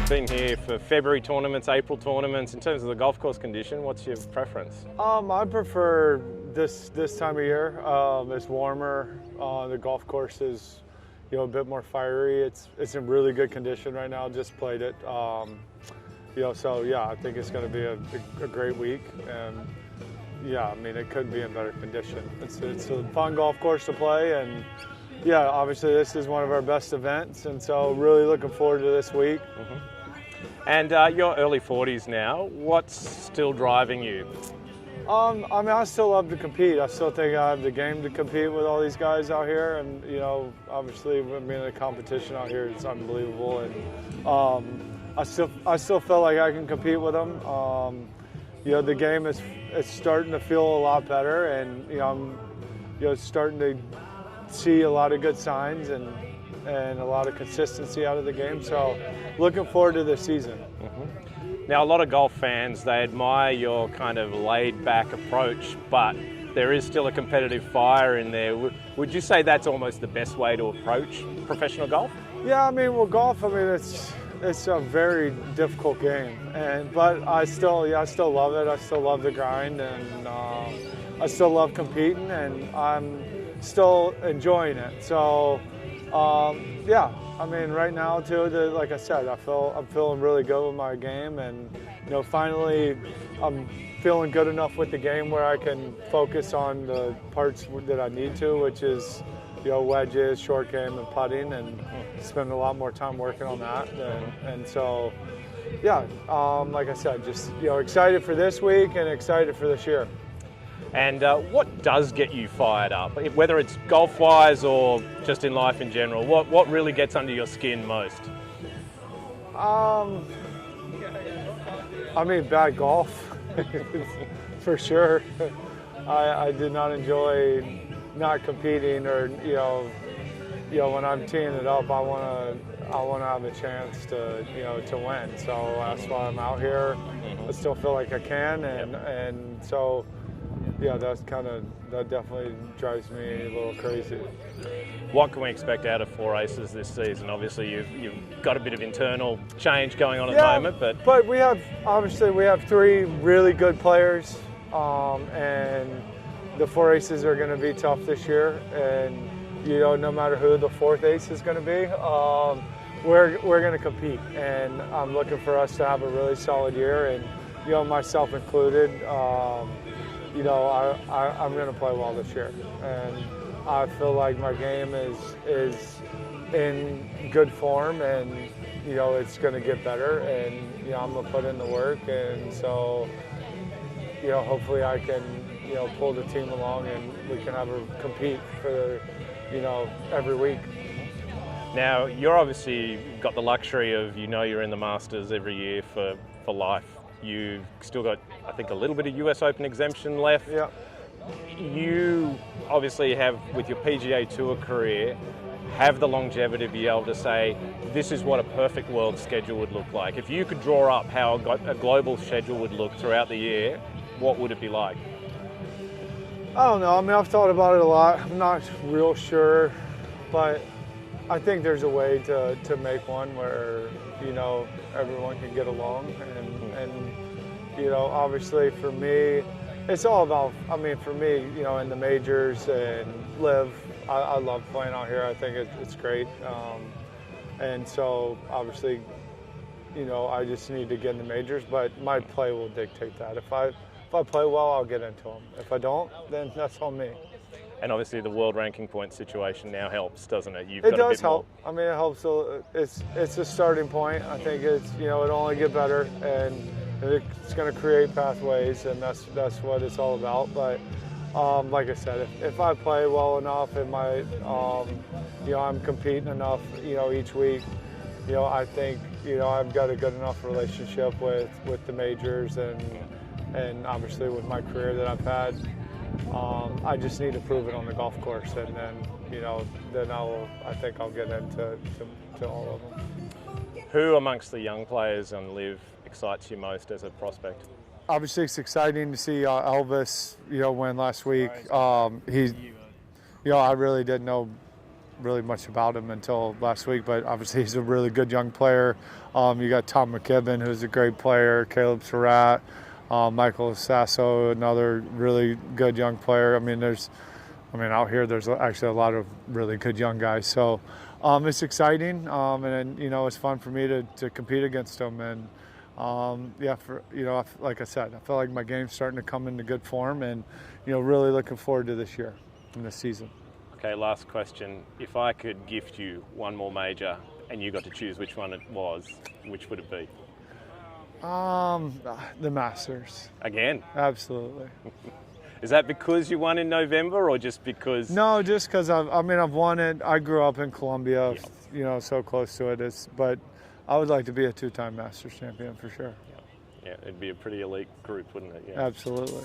been here for February tournaments, April tournaments. In terms of the golf course condition, what's your preference? I prefer this time of year. It's warmer. The golf course is, a bit more fiery. It's in really good condition right now. Just played it. So yeah, I think it's going to be a great week. And yeah, I mean, it couldn't be in better condition. It's a fun golf course to play, and yeah, obviously this is one of our best events, and so really looking forward to this week. And you're early 40s now. What's still driving you? I still love to compete. I still think I have the game to compete with all these guys out here, and obviously being in a competition out here is unbelievable, and I still feel like I can compete with them. The game is starting to feel a lot better, and I'm starting to see a lot of good signs and a lot of consistency out of the game. So looking forward to this season. Now, a lot of golf fans, they admire your kind of laid-back approach, but there is still a competitive fire in there. Would you say that's almost the best way to approach professional golf? Yeah, I mean, golf, it's a very difficult game, but I still love it. I still love the grind, and I still love competing, and I'm still enjoying it. So yeah, I mean, right now too, like I said, I'm feeling really good with my game, and finally I'm feeling good enough with the game where I can focus on the parts that I need to, which is wedges, short game, and putting, and spend a lot more time working on that. And so yeah, like I said, just excited for this week and excited for this year. And what does get you fired up, whether it's golf-wise or just in life in general? What really gets under your skin most? Bad golf, for sure. I did not enjoy not competing, or when I'm teeing it up, I want to have a chance to win. So that's why I'm out here. I still feel like I can, and so. Yeah, that definitely drives me a little crazy. What can we expect out of Four Aces this season? Obviously, you've got a bit of internal change going on at the moment, but we have three really good players, and the Four Aces are going to be tough this year. And no matter who the fourth ace is going to be, we're going to compete. And I'm looking for us to have a really solid year, and myself included. I'm going to play well this year, and I feel like my game is in good form, and it's going to get better, and I'm going to put in the work, and so hopefully I can pull the team along, and we can have a compete for every week. Now, you're obviously got the luxury of you're in the Masters every year for life. You've still got, I think, a little bit of US Open exemption left. Yeah. You obviously have, with your PGA Tour career, have the longevity to be able to say, this is what a perfect world schedule would look like. If you could draw up how a global schedule would look throughout the year, what would it be like? I don't know. I've thought about it a lot. I'm not real sure, but I think there's a way to make one where, everyone can get along. And obviously for me, it's all about, for me, in the majors and LIV, I love playing out here. I think it's great. And so obviously, I just need to get in the majors, but my play will dictate that. If I play well, I'll get into them. If I don't, then that's on me. And obviously the world ranking point situation now helps, doesn't it? It does help. It helps. It's a starting point. I think it'll only get better, and it's going to create pathways, and that's what it's all about. But like I said, if I play well enough, and I'm competing enough, each week, I think I've got a good enough relationship with the majors, and obviously with my career that I've had. I just need to prove it on the golf course, and then I think I'll get into all of them. Who amongst the young players on LIV excites you most as a prospect? Obviously, it's exciting to see Elvis, win last week. I really didn't know really much about him until last week, but obviously he's a really good young player. You got Tom McKibben, who's a great player, Caleb Surratt, Michael Sasso, another really good young player. I mean, out here there's actually a lot of really good young guys. So it's exciting, and you know, it's fun for me to compete against them. And like I said, I feel like my game's starting to come into good form, and you know, really looking forward to this year and this season. Okay, last question. If I could gift you one more major and you got to choose which one it was, which would it be? The Masters. Again? Absolutely. Is that because you won in November, or just because? No, just because I've won it. I grew up in Columbia, you know, so close to it. But I would like to be a 2-time Masters champion for sure. Yeah, it'd be a pretty elite group, wouldn't it? Yeah. Absolutely.